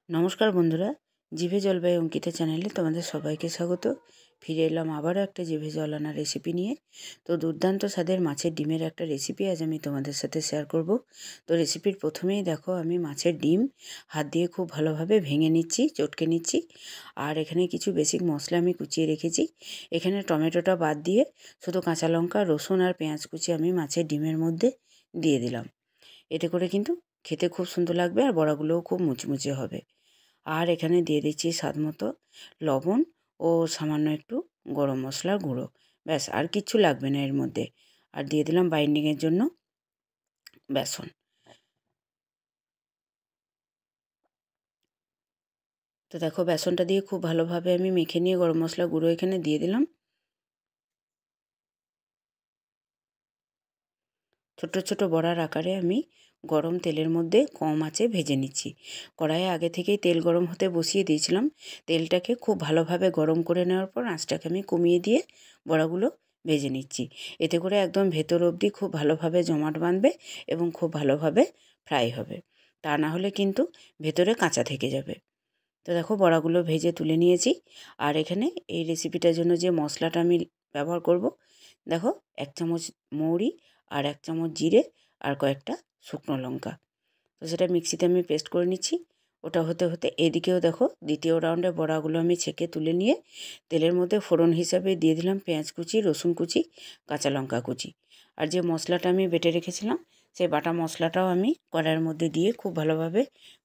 নমস্কার বন্ধুরা, জিভে জল বাই অঙ্কিতা চ্যানেলে তোমাদের সবাইকে স্বাগত। ফিরে এলাম আবারও একটা জিভে জল আনা রেসিপি নিয়ে। তো দুর্দান্ত স্বাদের মাছের ডিমের একটা রেসিপি আজ আমি তোমাদের সাথে শেয়ার করব। তো রেসিপির প্রথমেই দেখো আমি মাছের ডিম হাত দিয়ে খুব ভালোভাবে ভেঙে নিচ্ছি, চটকে নিচ্ছি। আর এখানে কিছু বেসিক মশলা আমি কুচিয়ে রেখেছি। এখানে টমেটোটা বাদ দিয়ে শুধু কাঁচা লঙ্কা, রসুন আর পেঁয়াজ কুচি আমি মাছের ডিমের মধ্যে দিয়ে দিলাম। এতে করে কিন্তু খেতে খুব সুন্দর লাগবে আর বড়াগুলোও খুব মুচমুচে হবে। আর এখানে দিয়ে দিচ্ছি স্বাদ মতো লবণ ও সামান্য একটু গরম মশলার গুঁড়ো। ব্যাস, আর কিচ্ছু লাগবে না এর মধ্যে। আর দিয়ে দিলাম বাইন্ডিংয়ের জন্য বেসন। তো দেখো বেসনটা দিয়ে খুব ভালোভাবে আমি মেখে নিয়ে গরম মশলা গুঁড়ো এখানে দিয়ে দিলাম। ছোট ছোট বড়ার আকারে আমি গরম তেলের মধ্যে কম আঁচে ভেজে নিচ্ছি। কড়াইয়ে আগে থেকেই তেল গরম হতে বসিয়ে দিয়েছিলাম। তেলটাকে খুব ভালোভাবে গরম করে নেওয়ার পর আঁচটাকে আমি কমিয়ে দিয়ে বড়াগুলো ভেজে নিচ্ছি। এতে করে একদম ভেতর অবধি খুব ভালোভাবে জমাট বাঁধবে এবং খুব ভালোভাবে ফ্রাই হবে। তা না হলে কিন্তু ভেতরে কাঁচা থেকে যাবে। তো দেখো বড়াগুলো ভেজে তুলে নিয়েছি। আর এখানে এই রেসিপিটার জন্য যে মশলাটা আমি ব্যবহার করব, দেখো 1 চামচ মৌরি আর 1 চামচ জিরে আর কয়েকটা শুকনো লঙ্কা। তো সেটা মিক্সিতে আমি পেস্ট করে নিচ্ছি। ওটা হতে হতে এদিকেও দেখো দ্বিতীয় রাউন্ডে বড়াগুলো আমি ছেঁকে তুলে নিয়ে তেলের মধ্যে ফোড়ন হিসাবে দিয়ে দিলাম পেঁয়াজ কুচি, রসুন কুচি, কাঁচা লঙ্কা কুচি। আর যে মশলাটা আমি বেটে রেখেছিলাম সেই বাটা মশলাটাও আমি কড়াইয়ের মধ্যে দিয়ে খুব ভালোভাবে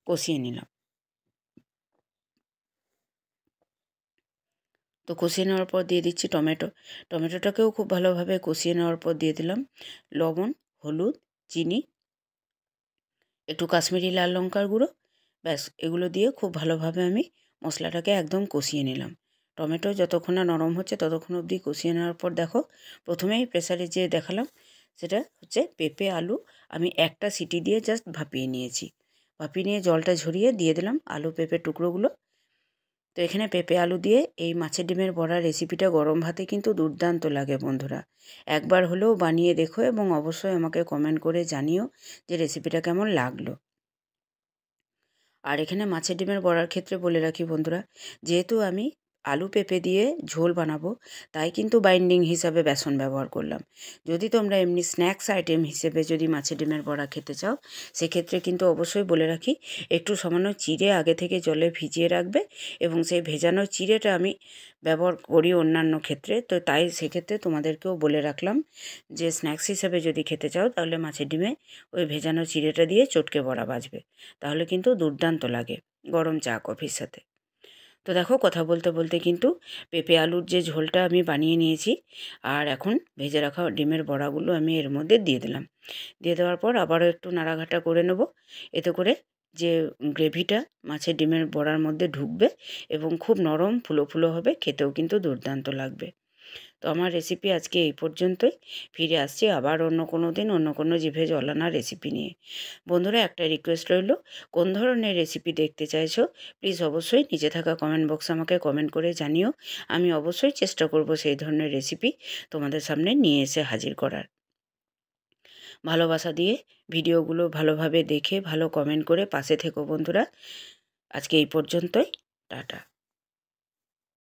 কষিয়ে নিলাম। তো কষিয়ে নেওয়ার পর দিয়ে দিচ্ছি টমেটোটাকেও খুব ভালোভাবে কষিয়ে নেওয়ার পর দিয়ে দিলাম লবণ, হলুদ, চিনি, একটু কাশ্মীরি লাল লঙ্কার গুঁড়ো। ব্যাস, এগুলো দিয়ে খুব ভালোভাবে আমি মশলাটাকে একদম কষিয়ে নিলাম। টমেটো যতক্ষণ না নরম হচ্ছে ততক্ষণ অবধি কষিয়ে নেওয়ার পর দেখো প্রথমেই প্রেসারে যে দেখালাম সেটা হচ্ছে পেঁপে আলু আমি একটা সিটি দিয়ে জাস্ট ভাপিয়ে নিয়েছি। ভাপিয়ে নিয়ে জলটা ঝরিয়ে দিয়ে দিলাম আলু পেঁপে টুকরোগুলো। তো এখানে পেঁপে আলু দিয়ে এই মাছের ডিমের বড়া রেসিপিটা গরম ভাতে কিন্তু দুর্দান্ত লাগে বন্ধুরা। একবার হলেও বানিয়ে দেখো এবং অবশ্যই আমাকে কমেন্ট করে জানিও যে রেসিপিটা কেমন লাগলো। আর এখানে মাছের ডিমের বড়ার ক্ষেত্রে বলে রাখি বন্ধুরা, যেহেতু আমি আলু পেঁপে দিয়ে ঝোল বানাবো তাই কিন্তু বাইন্ডিং হিসাবে বেসন ব্যবহার করলাম। যদি তোমরা এমনি স্ন্যাক্স আইটেম হিসেবে যদি মাছের ডিমের বড়া খেতে চাও সেক্ষেত্রে কিন্তু অবশ্যই বলে রাখি একটু সামান্য চিড়ে আগে থেকে জলে ভিজিয়ে রাখবে এবং সেই ভেজানো চিড়েটা আমি ব্যবহার করি অন্যান্য ক্ষেত্রে। তো তাই সেক্ষেত্রে তোমাদেরকেও বলে রাখলাম যে স্ন্যাক্স হিসেবে যদি খেতে চাও তাহলে মাছের ডিমে ওই ভেজানো চিড়েটা দিয়ে চটকে বড়া ভাজবে, তাহলে কিন্তু দুর্দান্ত লাগে গরম চা কফির সাথে। তো দেখো কথা বলতে বলতে কিন্তু পেঁপে আলুর যে ঝোলটা আমি বানিয়ে নিয়েছি আর এখন ভেজে রাখা ডিমের বড়াগুলো আমি এর মধ্যে দিয়ে দিলাম। দিয়ে দেওয়ার পর আবারও একটু নাড়াঘাটা করে নেব। এতে করে যে গ্রেভিটা মাছের ডিমের বড়ার মধ্যে ঢুকবে এবং খুব নরম ফুলো ফুলো হবে, খেতেও কিন্তু দুর্দান্ত লাগবে। তো আমার রেসিপি আজকে এই পর্যন্তই। ফিরে আসছি আবার অন্য কোনো দিন অন্য কোনো জিভে জল আনা রেসিপি নিয়ে। বন্ধুরা একটা রিকোয়েস্ট রইল, কোন ধরনের রেসিপি দেখতে চাইছো প্লিজ অবশ্যই নিচে থাকা কমেন্ট বক্সে আমাকে কমেন্ট করে জানিও। আমি অবশ্যই চেষ্টা করব সেই ধরনের রেসিপি তোমাদের সামনে নিয়ে এসে হাজির করার। ভালোবাসা দিয়ে ভিডিওগুলো ভালোভাবে দেখে ভালো কমেন্ট করে পাশে থেকো বন্ধুরা। আজকে এই পর্যন্তই। টাটা।